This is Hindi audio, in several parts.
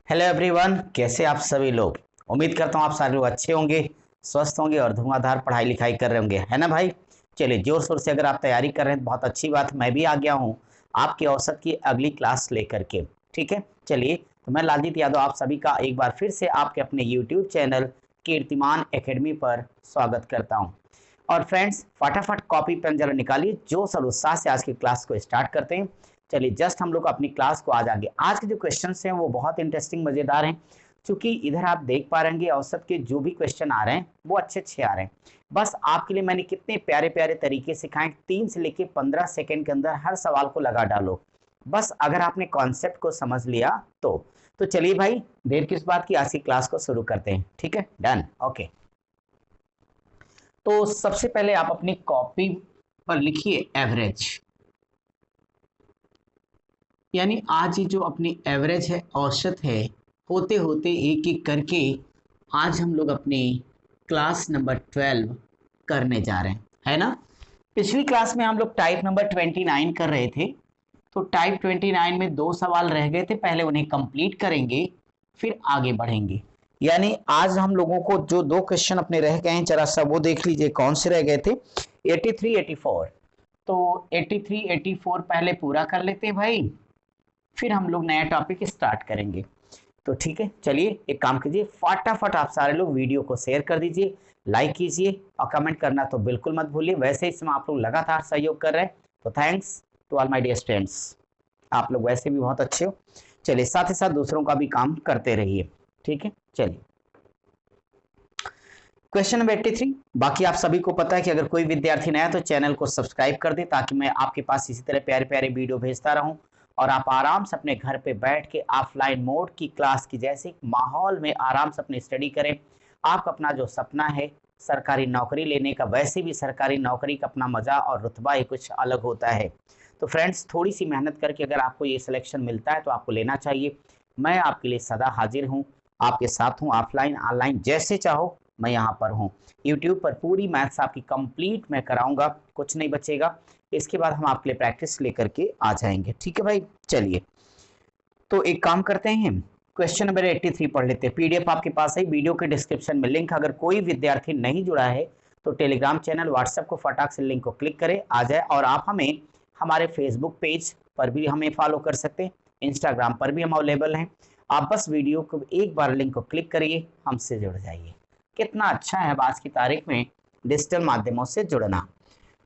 हेलो एवरीवन, कैसे आप सभी लोग। उम्मीद करता हूँ आप सारे लोग अच्छे होंगे, स्वस्थ होंगे और धुआंधार पढ़ाई लिखाई कर रहे होंगे, है ना भाई। चलिए जोर शोर से अगर आप तैयारी कर रहे हैं तो बहुत अच्छी बात है। मैं भी आ गया हूँ आपके औसत की अगली क्लास लेकर के। ठीक है, चलिए तो मैं लालजीत यादव आप सभी का एक बार फिर से आपके अपने यूट्यूब चैनल कीर्तिमान एकेडमी पर स्वागत करता हूँ। और फ्रेंड्स, फटाफट कॉपी पेन जरा निकालिए, जोश और उत्साह से आज की क्लास को स्टार्ट करते हैं। चलिए जस्ट हम लोग अपनी क्लास को आज के जो क्वेश्चन हैं वो बहुत इंटरेस्टिंग मजेदार हैं। क्योंकि इधर आप देख पा रहे हैं औसत के जो भी क्वेश्चन आ रहे हैं वो अच्छे अच्छे आ रहे हैं। बस आपके लिए मैंने कितने प्यारे प्यारे तरीके सिखाए, 3 से लेके 15 सेकंड के अंदर हर सवाल को लगा डालो। बस अगर आपने कॉन्सेप्ट को समझ लिया तो चलिए भाई, देर किस बात की, आज की क्लास को शुरू करते हैं। ठीक है, डन, ओके। तो सबसे पहले आप अपनी कॉपी पर लिखिए एवरेज, यानी आज ये जो अपनी एवरेज है, औसत है, होते होते एक एक करके आज हम लोग अपनी क्लास नंबर 12 करने जा रहे हैं, है ना। पिछली क्लास में हम लोग टाइप नंबर 29 कर रहे थे। तो टाइप 29 में 2 सवाल रह गए थे, पहले उन्हें कंप्लीट करेंगे फिर आगे बढ़ेंगे। यानी आज हम लोगों को जो 2 क्वेश्चन अपने रह गए हैं, जरा सा वो देख लीजिए कौन से रह गए थे। 83 84, तो 83 84 पहले पूरा कर लेते हैं भाई, फिर हम लोग नया टॉपिक स्टार्ट करेंगे। तो ठीक है, चलिए एक काम कीजिए, फटाफट आप सारे लोग वीडियो को शेयर कर दीजिए, लाइक कीजिए और कमेंट करना तो बिल्कुल मत भूलिए। वैसे इसमें आप लोग लगातार सहयोग कर रहे हैं तो thanks to all my dear students, आप लोग वैसे भी बहुत अच्छे हो। चलिए साथ ही साथ दूसरों का भी काम करते रहिए। ठीक है, चलिए क्वेश्चन नंबर 83। बाकी आप सभी को पता है कि अगर कोई विद्यार्थी नया तो चैनल को सब्सक्राइब कर दे, ताकि मैं आपके पास इसी तरह प्यारे प्यारे वीडियो भेजता रहूं और आप आराम से अपने घर पे बैठ के ऑफलाइन मोड की क्लास की जैसे माहौल में आराम से अपनी स्टडी करें। आपका अपना जो सपना है सरकारी नौकरी लेने का, वैसे भी सरकारी नौकरी का अपना मजा और रुतबा ही कुछ अलग होता है। तो फ्रेंड्स, थोड़ी सी मेहनत करके अगर आपको ये सिलेक्शन मिलता है तो आपको लेना चाहिए। मैं आपके लिए सदा हाजिर हूँ, आपके साथ हूँ, ऑफलाइन ऑनलाइन जैसे चाहो मैं यहाँ पर हूँ। यूट्यूब पर पूरी मैथ्स आपकी कंप्लीट मैं कराऊंगा, कुछ नहीं बचेगा। इसके बाद हम आपके लिए प्रैक्टिस लेकर के आ जाएंगे। ठीक है भाई, चलिए तो एक काम करते हैं, क्वेश्चन नंबर 83 पढ़ लेते हैं। पीडीएफ आपके पास है, वीडियो के डिस्क्रिप्शन में लिंक। अगर कोई विद्यार्थी नहीं जुड़ा है तो टेलीग्राम चैनल, व्हाट्सएप को फटाक से लिंक को क्लिक करे आ जाए। और आप हमें हमारे फेसबुक पेज पर भी हमें फॉलो कर सकते हैं, इंस्टाग्राम पर भी हम अवेलेबल हैं। आप बस वीडियो को एक बार लिंक को क्लिक करिए, हमसे जुड़ जाइए। कितना अच्छा है आज की तारीख में डिजिटल माध्यमों से जुड़ना।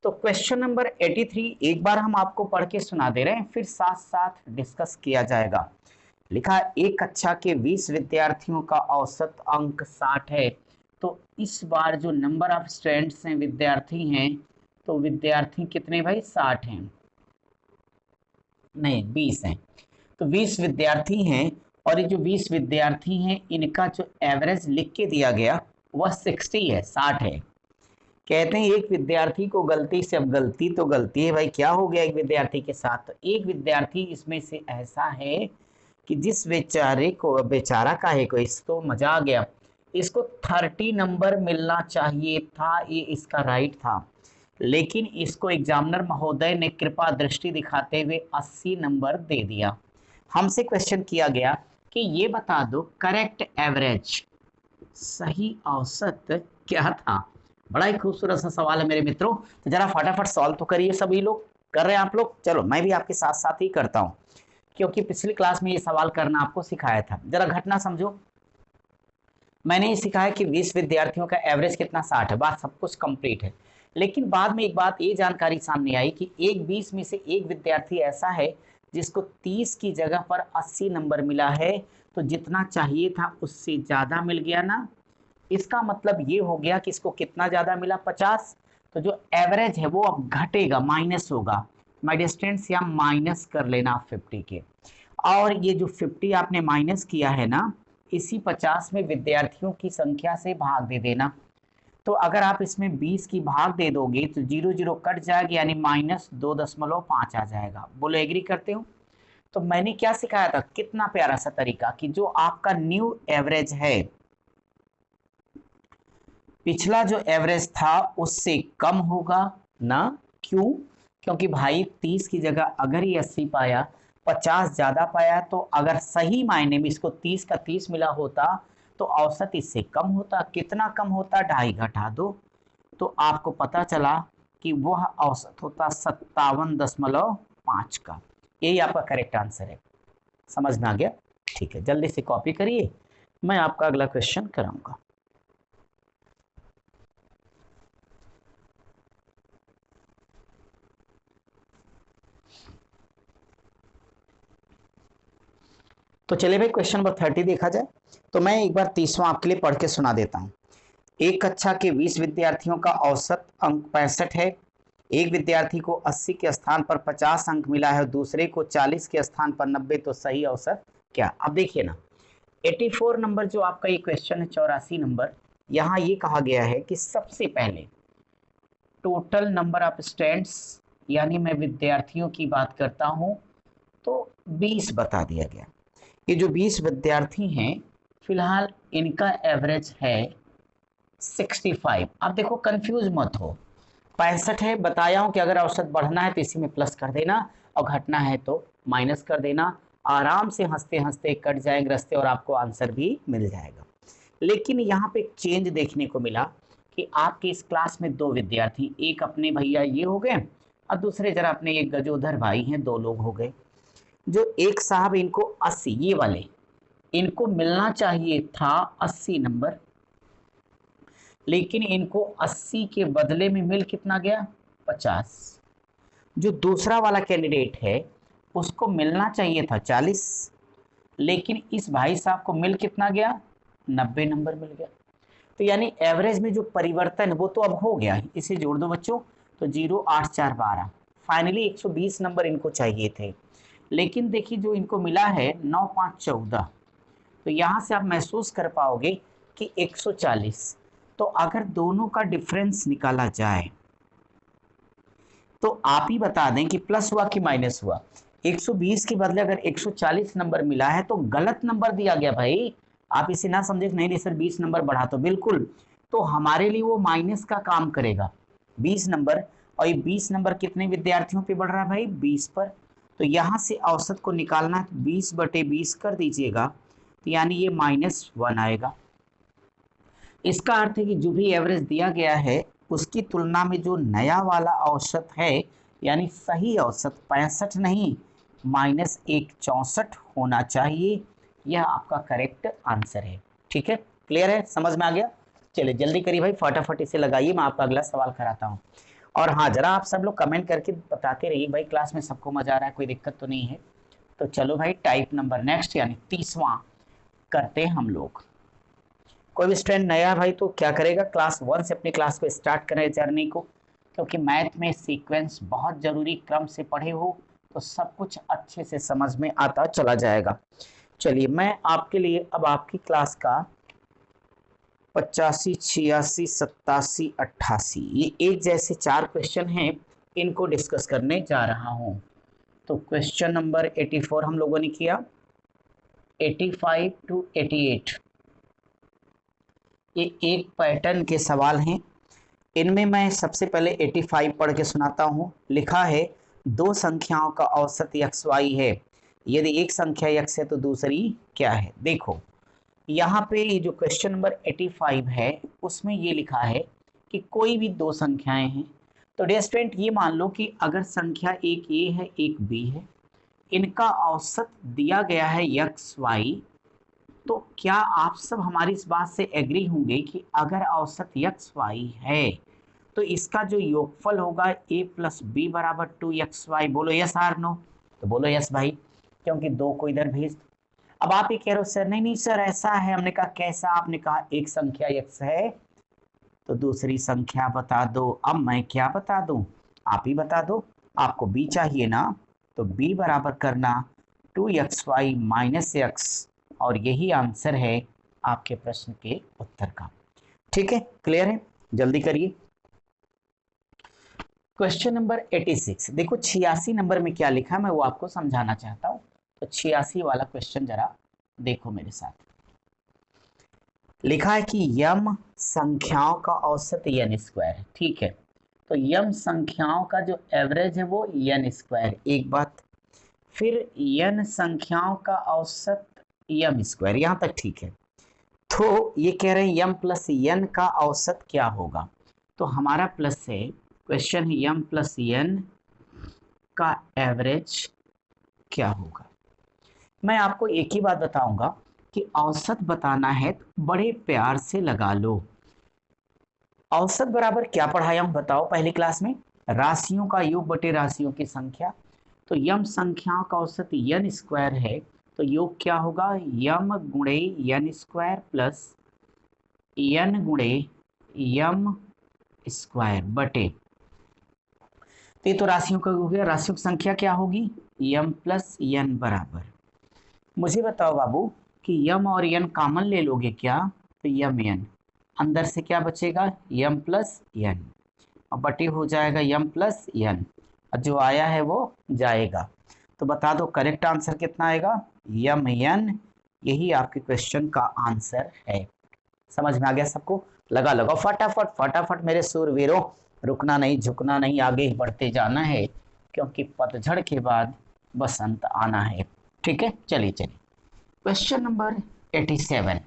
तो क्वेश्चन नंबर 83 एक बार हम आपको पढ़ के सुना दे रहे हैं, फिर साथ साथ डिस्कस किया जाएगा। लिखा, एक कक्षा के 20 विद्यार्थियों का औसत अंक 60 है। तो इस बार जो नंबर ऑफ स्टूडेंट्स हैं, विद्यार्थी हैं, तो विद्यार्थी कितने भाई, 60 हैं, नहीं 20 हैं। तो 20 विद्यार्थी हैं और ये जो 20 विद्यार्थी हैं इनका जो एवरेज लिख के दिया गया वह 60 है, 60 है। कहते हैं एक विद्यार्थी को गलती से, अब गलती तो गलती है भाई, क्या हो गया एक विद्यार्थी के साथ। तो एक विद्यार्थी इसमें से ऐसा है कि जिस बेचारे को, बेचारा का है, को इसको मजा आ गया, इसको 30 नंबर मिलना चाहिए था, ये इसका राइट था। लेकिन इसको एग्जामिनर महोदय ने कृपा दृष्टि दिखाते हुए 80 नंबर दे दिया। हमसे क्वेश्चन किया गया कि ये बता दो करेक्ट एवरेज, सही औसत क्या था। बड़ा ही खूबसूरत सा सवाल है मेरे मित्रों, तो जरा फटाफट सॉल्व तो करिए। सभी लोग कर रहे हैं आप लोग, चलो मैं भी आपके साथ साथ ही करता हूं, क्योंकि पिछली क्लास में ये सवाल करना आपको सिखाया था। जरा घटना समझो, मैंने ये सिखाया कि 20 विद्यार्थियों का एवरेज कितना, 60 है, बात सब कुछ कंप्लीट है। लेकिन बाद में एक बात ये जानकारी सामने आई कि एक 20 में से एक विद्यार्थी ऐसा है जिसको 30 की जगह पर 80 नंबर मिला है। तो जितना चाहिए था उससे ज्यादा मिल गया ना। इसका मतलब ये हो गया कि इसको कितना ज्यादा मिला, 50। तो जो एवरेज है वो अब घटेगा, माइनस होगा। माय डियर स्टूडेंट्स, यहाँ माइनस कर लेना 50 के। और ये जो 50 आपने माइनस किया है ना, इसी 50 में विद्यार्थियों की संख्या से भाग दे देना। तो अगर आप इसमें 20 की भाग दे दोगे तो 0 0 कट जाएगा, यानी -2.5 आ जाएगा। बोलो एग्री करते हो। तो मैंने क्या सिखाया था, कितना प्यारा सा तरीका कि जो आपका न्यू एवरेज है, पिछला जो एवरेज था उससे कम होगा ना। क्यों? क्योंकि भाई 30 की जगह अगर ये 80 पाया 50 ज्यादा पाया, तो अगर सही मायने में इसको 30 का 30 मिला होता तो औसत इससे कम होता। कितना कम होता? 2.5 घटा दो, तो आपको पता चला कि वह औसत होता 57.5 का। यही आपका करेक्ट आंसर है। समझ में आ गया? ठीक है, जल्दी से कॉपी करिए, मैं आपका अगला क्वेश्चन कराऊंगा। तो चलिए भाई क्वेश्चन नंबर 30 देखा जाए। तो मैं एक बार 30वां आपके लिए पढ़ के सुना देता हूँ। एक कक्षा के 20 विद्यार्थियों का औसत अंक 65 है। एक विद्यार्थी को 80 के स्थान पर 50 अंक मिला है, दूसरे को 40 के स्थान पर 90, तो सही औसत क्या? अब देखिए ना, 84 नंबर जो आपका ये क्वेश्चन है, 84 नंबर, यहाँ ये कहा गया है कि सबसे पहले टोटल नंबर ऑफ स्टूडेंट्स, यानी मैं विद्यार्थियों की बात करता हूँ, तो 20 बता दिया गया। ये जो 20 विद्यार्थी हैं, फिलहाल इनका एवरेज है 65। अब देखो कंफ्यूज मत हो, 65 है, बताया हूं कि अगर औसत बढ़ना है तो इसी में प्लस कर देना और घटना है तो माइनस कर देना। आराम से हंसते हंसते कट जाएंगे रास्ते और आपको आंसर भी मिल जाएगा। लेकिन यहाँ पे एक चेंज देखने को मिला कि आपके इस क्लास में 2 विद्यार्थी, एक अपने भैया ये हो गए और दूसरे जरा अपने एक गजोधर भाई हैं, 2 लोग हो गए। जो एक साहब इनको 80, ये वाले इनको मिलना चाहिए था 80 नंबर, लेकिन इनको 80 के बदले में मिल कितना गया? 50। जो दूसरा वाला कैंडिडेट है उसको मिलना चाहिए था 40, लेकिन इस भाई साहब को मिल कितना गया? 90 नंबर मिल गया। तो यानी एवरेज में जो परिवर्तन है वो तो अब हो गया, इसे जोड़ दो बच्चों, तो 0 8 4 12, फाइनली 120 नंबर इनको चाहिए थे। लेकिन देखिए जो इनको मिला है 9 5 14, तो यहाँ से आप महसूस कर पाओगे कि 140। तो अगर दोनों का डिफरेंस निकाला जाए तो आप ही बता दें कि प्लस हुआ कि माइनस हुआ। 120 के बदले अगर 140 नंबर मिला है तो गलत नंबर दिया गया भाई। आप इसे ना समझे नहीं नहीं सर 20 नंबर बढ़ा, तो बिल्कुल, तो हमारे लिए वो माइनस का काम करेगा 20 नंबर। और ये 20 नंबर कितने विद्यार्थियों पे बढ़ रहा है भाई? 20 पर। तो यहाँ से औसत को निकालना है, 20/20 कर दीजिएगा, तो यानी ये -1 आएगा। इसका अर्थ है कि जो भी एवरेज दिया गया है उसकी तुलना में जो नया वाला औसत है, यानी सही औसत 65 नहीं -1 64 होना चाहिए। यह आपका करेक्ट आंसर है। ठीक है, क्लियर है, समझ में आ गया? चलिए जल्दी करिए भाई, फटाफट इसे लगाइए, मैं आपका अगला सवाल कराता हूँ। और हाँ, जरा आप सब लोग कमेंट करके बताते रहिए भाई क्लास में सबको मजा आ रहा है, कोई दिक्कत तो नहीं है। तो चलो भाई टाइप नंबर नेक्स्ट, यानी 30वां करते हैं हम लोग। कोई भी स्टूडेंट नया भाई तो क्या करेगा, क्लास 1 से अपनी क्लास को स्टार्ट करें जर्नी को, क्योंकि मैथ में सीक्वेंस बहुत जरूरी, क्रम से पढ़े हो तो सब कुछ अच्छे से समझ में आता चला जाएगा। चलिए मैं आपके लिए अब आपकी क्लास का 85 86 87 88 ये एक जैसे 4 क्वेश्चन हैं, इनको डिस्कस करने जा रहा हूं। तो क्वेश्चन नंबर 84 हम लोगों ने किया, 85 to 88 ये एक पैटर्न के सवाल हैं। इनमें मैं सबसे पहले 85 पढ़ के सुनाता हूँ। लिखा है 2 संख्याओं का औसत xy है, यदि एक संख्या x है तो दूसरी क्या है? देखो यहाँ पे ये जो क्वेश्चन नंबर 85 है उसमें ये लिखा है कि कोई भी 2 संख्याएं हैं। तो डियर स्टूडेंट ये मान लो कि अगर संख्या एक a है एक b है, इनका औसत दिया गया है xy, तो क्या आप सब हमारी इस बात से एग्री होंगे कि अगर औसत xy है तो इसका जो योगफल होगा a + b = 2xy? बोलो यस आर नो? तो बोलो यस भाई, क्योंकि 2 को इधर भेज दो। अब आप ये कह रहे हो सर नहीं नहीं सर ऐसा है, हमने कहा कैसा? आपने कहा एक संख्या x है तो दूसरी संख्या बता दो। अब मैं क्या बता दूं, आप ही बता दो। आपको b चाहिए ना, तो b बराबर करना 2xy - x, और यही आंसर है आपके प्रश्न के उत्तर का। ठीक है, क्लियर है? जल्दी करिए। क्वेश्चन नंबर 86, देखो 86 नंबर में क्या लिखा है मैं वो आपको समझाना चाहता हूं। तो 86 वाला क्वेश्चन जरा देखो मेरे साथ। लिखा है कि यम संख्याओं का औसत n² है। ठीक है, तो यम संख्याओं का जो एवरेज है वो n², एक बात। फिर n संख्याओं का औसत m स्क्वायर, यहां तक ठीक है। तो ये कह रहे हैं m प्लस n का औसत क्या होगा, तो हमारा प्लस है, क्वेश्चन है m प्लस n का एवरेज क्या होगा। मैं आपको एक ही बात बताऊंगा कि औसत बताना है तो बड़े प्यार से लगा लो। औसत बराबर क्या पढ़ाया हूं बताओ पहली क्लास में, राशियों का योग बटे राशियों की संख्या। तो यम संख्याओं का औसत n स्क्वायर है, तो योग क्या होगा, यम गुणे n स्क्वायर प्लस n गुणे यम स्क्वायर बटे, तो ये तो राशियों का हो गया, राशियों की संख्या क्या होगी m प्लस n बराबर। मुझे बताओ बाबू कि m और n कॉमन ले लोगे क्या, तो यम n, अंदर से क्या बचेगा m प्लस n, और बटे हो जाएगा m प्लस n, और जो आया है वो जाएगा। तो बता दो करेक्ट आंसर कितना आएगा, यम n, यही आपके क्वेश्चन का आंसर है। समझ में आ गया सबको, लगा लगाओ फटाफट फटाफट मेरे सूरवीरों, रुकना नहीं झुकना नहीं, आगे ही बढ़ते जाना है, क्योंकि पतझड़ के बाद बसंत आना है। ठीक है, चलिए चलिए क्वेश्चन नंबर 87।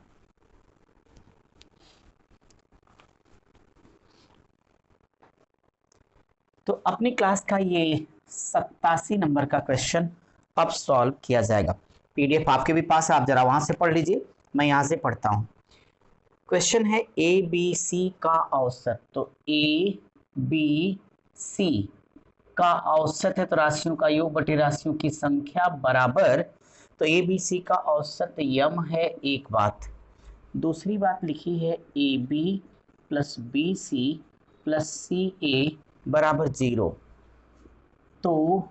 तो अपनी क्लास का ये 87 नंबर का क्वेश्चन अब सॉल्व किया जाएगा। पीडीएफ आपके भी पास है, आप जरा वहां से पढ़ लीजिए, मैं यहां से पढ़ता हूं। क्वेश्चन है ए बी सी का औसत, तो ए बी सी का औसत है तो राशियों का योग बटे राशियों की संख्या बराबर, तो ए बी सी का औसत यम है, एक बात। दूसरी बात लिखी है A B plus B C plus C A बराबर 0, तो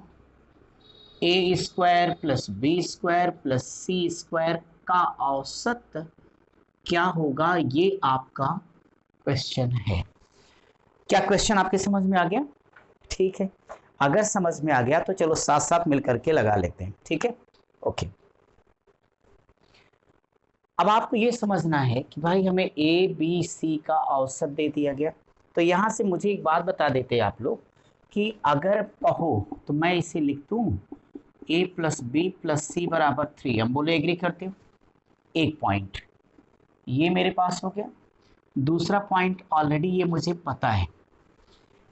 A square plus B square plus C square का औसत क्या होगा, ये आपका क्वेश्चन है। क्या क्वेश्चन आपके समझ में आ गया, ठीक है। अगर समझ में आ गया तो चलो साथ साथ मिलकर के लगा लेते हैं, ठीक है, ओके। अब आपको ये समझना है कि भाई हमें ए बी सी का औसत दे दिया गया, तो यहां से मुझे एक बात बता देते आप लोग कि अगर कहो तो मैं इसे लिख दूं ए प्लस बी प्लस सी बराबर 3, हम बोले एग्री करते हो, एक पॉइंट ये मेरे पास हो गया। दूसरा पॉइंट ऑलरेडी ये मुझे पता है,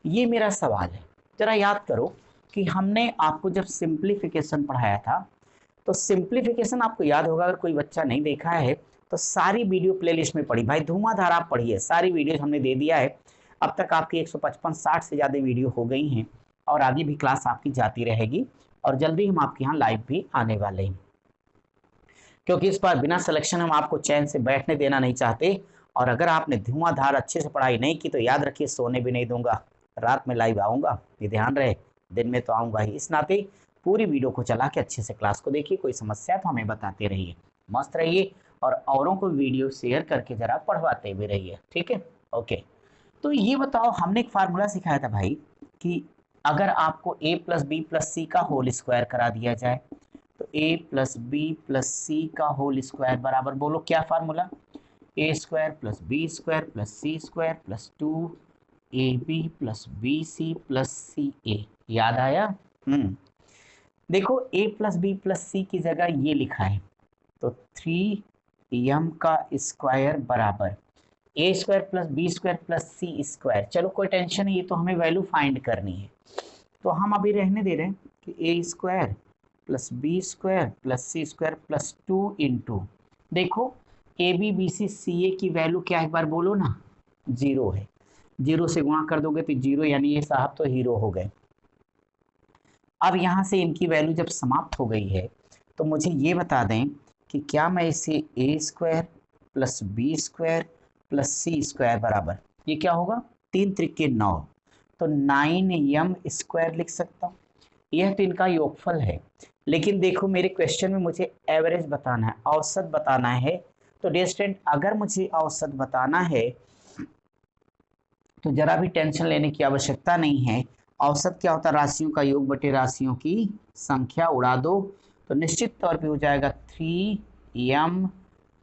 ये मेरा सवाल है। जरा याद करो कि हमने आपको जब सिंप्लीफिकेशन पढ़ाया था, तो सिंप्लीफिकेशन आपको याद होगा, अगर कोई बच्चा नहीं देखा है तो सारी वीडियो प्लेलिस्ट में पढ़ी, भाई धुआंधार आप पढ़िए, सारी वीडियो हमने दे दिया है। अब तक आपकी 155-60 से ज़्यादा वीडियो हो गई हैं, और आगे भी क्लास आपकी जाती रहेगी, और जल्दी हम आपके यहाँ लाइव भी आने वाले हैं, क्योंकि इस बार बिना सिलेक्शन हम आपको चैन से बैठने देना नहीं चाहते। और अगर आपने धुआंधार अच्छे से पढ़ाई नहीं की तो याद रखिए सोने भी नहीं दूंगा, रात में लाइव आऊँगा, ये ध्यान रहे, दिन में तो आऊँगा ही। इस नाते पूरी वीडियो को चला के अच्छे से क्लास को देखिए, कोई समस्या तो हमें बताते रहिए, मस्त रहिए, और औरों को वीडियो शेयर करके जरा पढ़वाते भी रहिए, ठीक है, ओके। तो ये बताओ, हमने एक फार्मूला सिखाया था भाई कि अगर आपको a plus B plus C का होल स्क्वायर करा दिया जाए, तो a plus B plus C का होल स्क्वायर बराबर, बोलो क्या formula, A square plus B square plus C square plus 2ab plus B C plus C A. याद आया? देखो a plus B plus C की जगह ये लिखा है, तो 3m का स्क्वायर बराबर A square plus B square plus C square. चलो कोई टेंशन नहीं, ये तो हमें वैल्यू फाइंड करनी है, तो हम अभी रहने दे रहे हैं कि A square plus B square plus C square plus 2 into, देखो ए बी बी सी सी ए की वैल्यू क्या, एक बार बोलो ना, 0 है, 0 से गुणा कर दोगे तो 0, यानी ये साहब तो हीरो हो गए। अब यहाँ से इनकी वैल्यू जब समाप्त हो गई है, तो मुझे ये बता दें कि क्या मैं इसे A square plus B square plus C square बराबर, ये क्या होगा, 3 त्रिके 9, तो 9m स्क्वायर लिख सकता हूँ। यह तो इनका योगफल है, लेकिन देखो मेरे क्वेश्चन में मुझे एवरेज बताना है, औसत बताना है। तो डियर स्टूडेंट, अगर मुझे औसत बताना है तो जरा भी टेंशन लेने की आवश्यकता नहीं है। औसत क्या होता है, राशियों का योग बटे राशियों की संख्या, उड़ा दो तो निश्चित तौर पे हो जाएगा 3m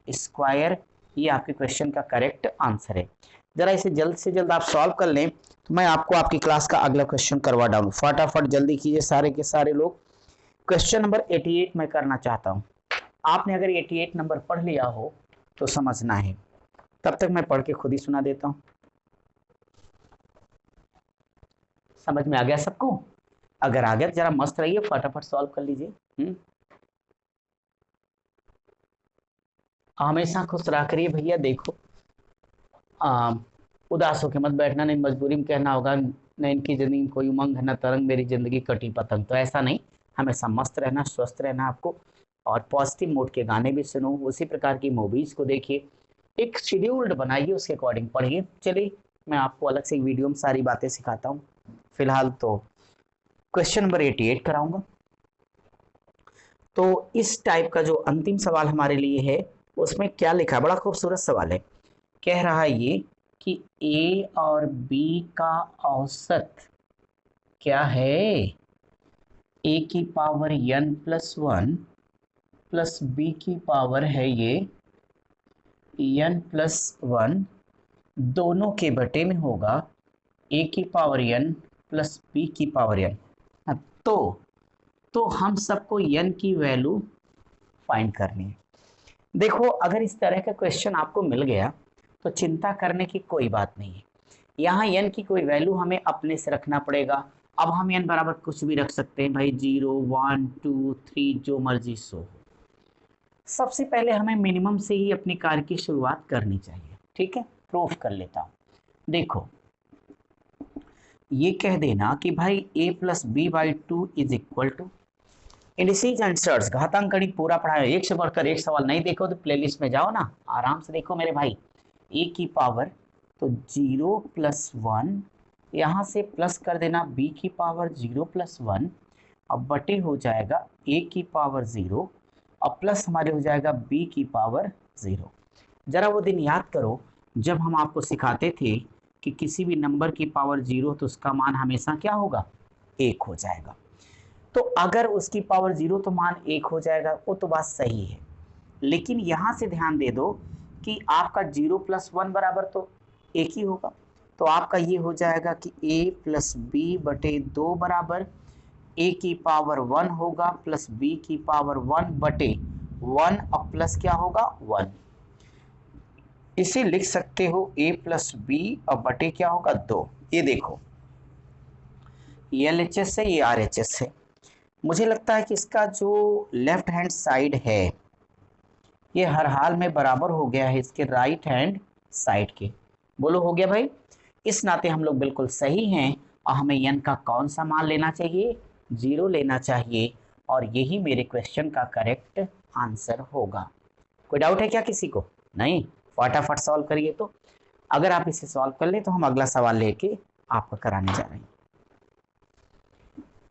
स्क्वायर। ये आपके क्वेश्चन का करेक्ट आंसर है। जरा इसे जल्द से जल्द आप सॉल्व कर लें, तो मैं आपको आपकी क्लास का अगला क्वेश्चन करवा डालूं। फटाफट जल्दी कीजिए सारे के सारे लोग। क्वेश्चन नंबर 88 मैं करना चाहता हूं। आपने अगर 88 नंबर पढ़ लिया हो तो समझना है, तब तक मैं पढ़ के खुद ही सुना देता हूं। समझ में आ गया सबको? अगर आ गया तो जरा मस्त रहिए, फटाफट सॉल्व कर लीजिए। हमेशा खुश रहा करिए भैया। देखो, उदास होकर मत बैठना, नहीं मजबूरी में कहना होगा न इनकी जिंदगी में कोई उमंग है न तरंग, मेरी जिंदगी कटी पतंग। तो ऐसा नहीं, हमेशा मस्त रहना, स्वस्थ रहना आपको, और पॉजिटिव मूड के गाने भी सुनो, उसी प्रकार की मूवीज को देखिए, एक शेड्यूल्ड बनाइए, उसके अकॉर्डिंग पढ़िए। चलिए, मैं आपको अलग से वीडियो में सारी बातें सिखाता हूँ। फिलहाल तो क्वेश्चन नंबर 88 कराऊंगा। तो इस टाइप का जो अंतिम सवाल हमारे लिए है, उसमें क्या लिखा है, बड़ा खूबसूरत सवाल है। कह रहा है ये कि ए और बी का औसत क्या है? ए की power n plus 1 plus b की पावर है ये n प्लस 1, दोनों के बटे में होगा ए की पावर n प्लस बी की पावर n। तो हम सबको n की वैल्यू फाइंड करनी है। देखो, अगर इस तरह का क्वेश्चन आपको मिल गया तो चिंता करने की कोई बात नहीं है। यहाँ n की कोई वैल्यू हमें अपने से रखना पड़ेगा। अब हम n बराबर कुछ भी रख सकते हैं भाई, 0 1 2 3, जो मर्जी सो। सबसे पहले हमें मिनिमम से ही अपनी कार्य की शुरुआत करनी चाहिए। ठीक है, प्रूफ कर लेता हूँ। देखो, ये कह देना कि भाई a plus b by 2 is equal to indices and surds, घातांक गणित पूरा पढ़ा है, एक से बढ़कर एक सवाल नहीं देखो तो प्लेलिस्ट में जाओ ना, आराम से देखो मेरे भाई। ए की पावर तो 0 प्लस 1, यहाँ से प्लस कर देना b की पावर 0 प्लस 1, अब बटे हो जाएगा a की पावर 0, अब प्लस हमारे हो जाएगा b की पावर 0। जरा वो दिन याद करो जब हम आपको सिखाते थे कि किसी भी नंबर की पावर 0 तो उसका मान हमेशा क्या होगा, 1 हो जाएगा। तो अगर उसकी पावर 0 तो मान 1 हो जाएगा, वो तो बात सही है। लेकिन यहाँ से ध्यान दे दो कि आपका 0 प्लस 1 बराबर तो 1 ही होगा। तो आपका ये हो जाएगा कि a प्लस बी बटे 2 बराबर a की पावर 1 होगा प्लस b की पावर 1 बटे 1, और प्लस क्या होगा 1। इसे लिख सकते हो a प्लस बी और बटे क्या होगा 2। ये देखो, ये LHS है, ये RHS है। मुझे लगता है कि इसका जो लेफ्ट हैंड साइड है ये हर हाल में बराबर हो गया है इसके राइट हैंड साइड के। बोलो, हो गया भाई? इस नाते हम लोग बिल्कुल सही हैं, और हमें n का कौन सा मान लेना चाहिए, 0 लेना चाहिए, और यही मेरे क्वेश्चन का करेक्ट आंसर होगा। कोई डाउट है क्या किसी को? नहीं, फटाफट सॉल्व करिए। तो अगर आप इसे सॉल्व कर ले तो हम अगला सवाल लेके आपको कराने जा रहे हैं।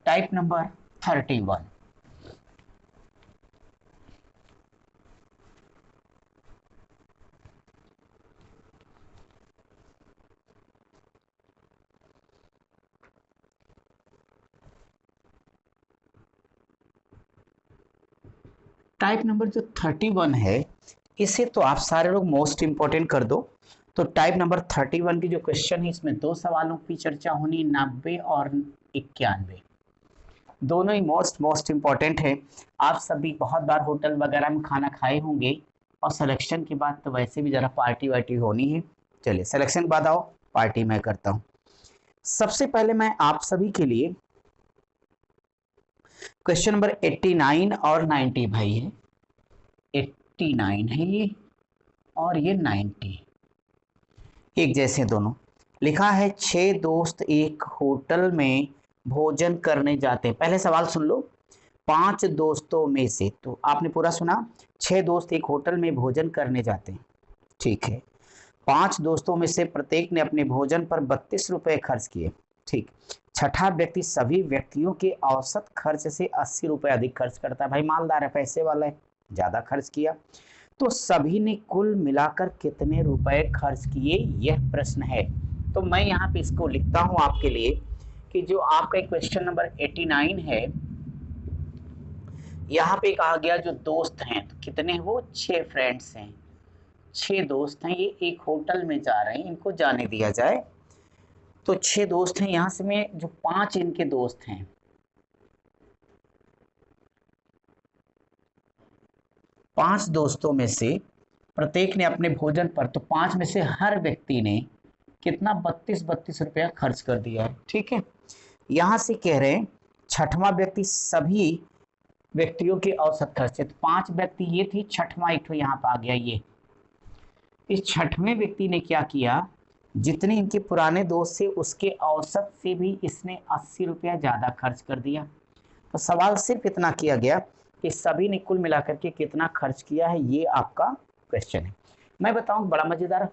Type number 31। टाइप नंबर जो 31 है, इसे तो आप सारे लोग मोस्ट इंपॉर्टेंट कर दो। तो टाइप नंबर 31 की जो क्वेश्चन है, इसमें दो सवालों की चर्चा होनी, 90 और 91। दोनों ही मोस्ट इंपॉर्टेंट है। आप सभी बहुत बार होटल वगैरह में खाना खाए होंगे, और सिलेक्शन के बाद तो वैसे भी जरा पार्टी वार्टी होनी है। चलिए, सिलेक्शन के बाद आओ, पार्टी मैं करता हूँ। सबसे पहले मैं आप सभी के लिए क्वेश्चन नंबर 89 और 90 भाई है। 89 है ये, और ये 90, एक जैसे दोनों। लिखा है 6 दोस्त एक होटल में भोजन करने जाते हैं। पहले सवाल सुन लो। 5 दोस्तों में से, तो आपने पूरा सुना, 6 दोस्त एक होटल में भोजन करने जाते हैं। ठीक है, 5 दोस्तों में से प्रत्येक ने अपने भोजन पर 32 रुपए खर्च किए। ठीक, छठा व्यक्ति सभी व्यक्तियों के औसत खर्च से 80 रुपए अधिक खर्च करता है। भाई मालदार है, पैसे वाला है, ज्यादा खर्च किया। तो सभी ने कुल मिलाकर कितने रुपए खर्च किए, यह प्रश्न है। तो मैं यहाँ पे इसको लिखता हूं आपके लिए कि जो आपका क्वेश्चन नंबर 89 है, यहाँ पे कहा गया जो दोस्त हैं, तो कितने हैं वो, 6 फ्रेंड्स हैं, 6 दोस्त हैं, ये एक होटल में जा रहे हैं, इनको जाने दिया जाए। तो 6 दोस्त हैं, यहाँ से में जो 5 इनके दोस्त हैं, 5 दोस्तों में से प्रत्येक ने अपने भोजन पर, तो 5 में से हर व्यक्ति ने कितना 32 रुपया खर्च कर दिया है। ठीक है, यहां से कह रहे हैं छठवां व्यक्ति सभी व्यक्तियों के औसत खर्च है। तो 5 व्यक्ति ये थी, छठवां एक यहाँ पर आ गया। ये इस छठवें व्यक्ति ने क्या किया, जितने इनके पुराने दोस्त थे उसके औसत से भी इसने 80 रुपया ज्यादा खर्च कर दिया। तो सवाल सिर्फ इतना किया गया कि सभी ने कुल मिलाकर के कितना खर्च किया है, ये आपका क्वेश्चन है। मैं बताऊं बड़ा मजेदार।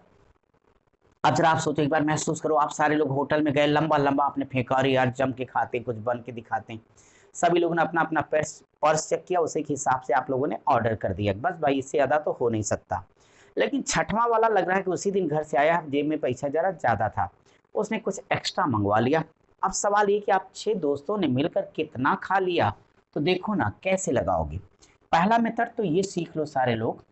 अब जरा आप सोचो, एक बार महसूस करो, आप सारे लोग होटल में गए, लंबा लंबा आपने फेंका और यार जम के खाते, कुछ बन के दिखाते हैं। सभी लोगों ने अपना अपना पर्स चेक किया, उसी के हिसाब से आप लोगों ने ऑर्डर कर दिया। बस भाई, इससे ज्यादा तो हो नहीं सकता। लेकिन छठवां वाला लग रहा है कि उसी दिन घर से आया, जेब में पैसा जरा ज्यादा था, उसने कुछ एक्स्ट्रा मंगवा लिया। अब सवाल ये कि आप 6 दोस्तों ने मिलकर कितना खा लिया। तो देखो ना कैसे लगाओगे। पहला मेथड तो ये सीख लो सारे लोग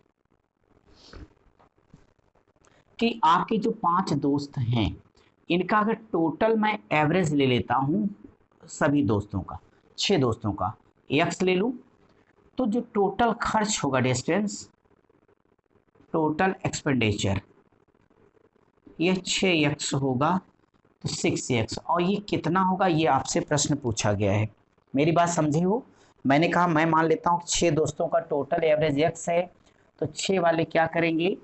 कि आपके जो 5 दोस्त हैं इनका अगर टोटल मैं एवरेज ले लेता हूं सभी दोस्तों का, 6 दोस्तों का एक्स ले लूं, तो जो टोटल खर्च होगा डिस्टेंस, टोटल एक्सपेंडिचर, ये 6x होगा, तो 6x। और ये कितना होगा, ये आपसे प्रश्न पूछा गया है। मेरी बात समझे हो? मैंने कहा मैं मान लेता हूँ 6 दोस्तों का टोटल एवरेज x है, तो 6 वाले क्या करेंगे,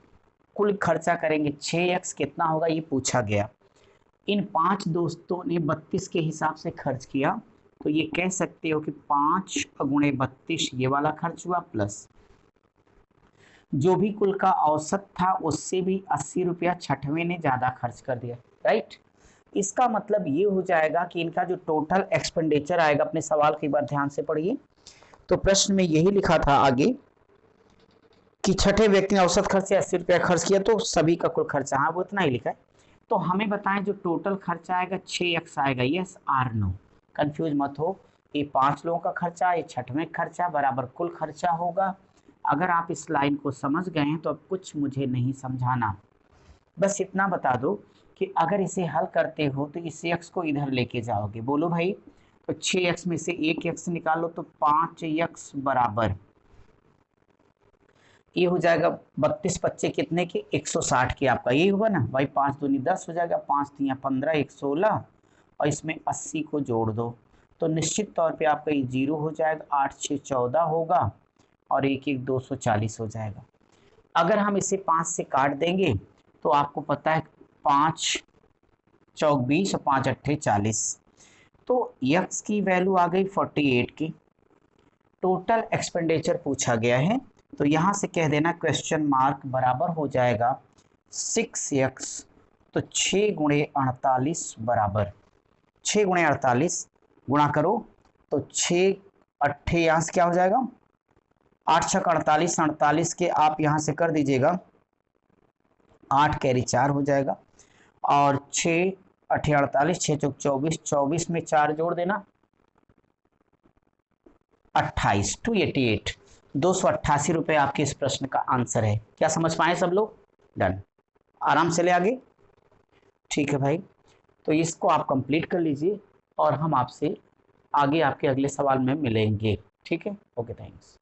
कुल खर्चा करेंगे 6x। कितना होगा ये पूछा गया। इन 5 दोस्तों ने 32 के हिसाब से खर्च किया, तो ये कह सकते हो कि 5 गुणे 32 ये वाला खर्च हुआ, प्लस जो भी कुल का औसत था उससे भी 80 रुपया छठवें ने ज्यादा खर्च कर दिया। राइट, इसका मतलब ये हो जाएगा कि इनका जो टोटल एक्सपेंडिचर आएगा, अपने सवाल की बार ध्यान से पढ़िए। तो प्रश्न में यही लिखा था आगे कि छठे व्यक्ति ने औसत खर्च से 80 रुपया खर्च किया, तो सभी का कुल खर्चा, हाँ वो इतना ही लिखा है। तो हमें बताएं जो टोटल खर्चा आएगा 6x आएगा, यस आर नो, कंफ्यूज मत हो। ये 5 लोगों का खर्चा, ये छठवें खर्चा बराबर कुल खर्चा होगा। अगर आप इस लाइन को समझ गए हैं तो अब कुछ मुझे नहीं समझाना, बस इतना बता दो कि अगर इसे हल करते हो तो इस x को इधर लेके जाओगे। बोलो भाई, तो 6x में से 1x निकालो तो 5x बराबर, ये हो जाएगा 32 पच्चे कितने के, 160 के आपका, यही होगा ना भाई। 5 दूनी 10 हो जाएगा, 5 तिया 15, 1 16, और इसमें 80 को जोड़ दो, तो निश्चित तौर पे आपका ये 0 हो जाएगा। 8 6 14 होगा, और 1 1 240 हो जाएगा। अगर हम इसे 5 से काट देंगे तो आपको पता है 5 चौक 20 और 5 अट्ठे 40, तो x की वैल्यू आ गई 48 की। टोटल एक्सपेंडिचर पूछा गया है, तो यहां से कह देना क्वेश्चन मार्क बराबर हो जाएगा 6x, तो 6 गुणे 48 बराबर, 6 गुणे 48 गुणा करो, तो 6 अट्ठे यहाँ से क्या हो जाएगा, 8 6 48, 48 के आप यहां से कर दीजिएगा 8 कैरी 4 हो जाएगा, और 6 अट्ठे 48, 6 चौक 24, 24 में 4 जोड़ देना 28, 288, 288 रुपए आपके इस प्रश्न का आंसर है। क्या समझ पाए सब लोग? डन, आराम से ले आगे। ठीक है भाई, तो इसको आप कंप्लीट कर लीजिए और हम आपसे आगे आपके अगले सवाल में मिलेंगे। ठीक है, ओके, थैंक्स।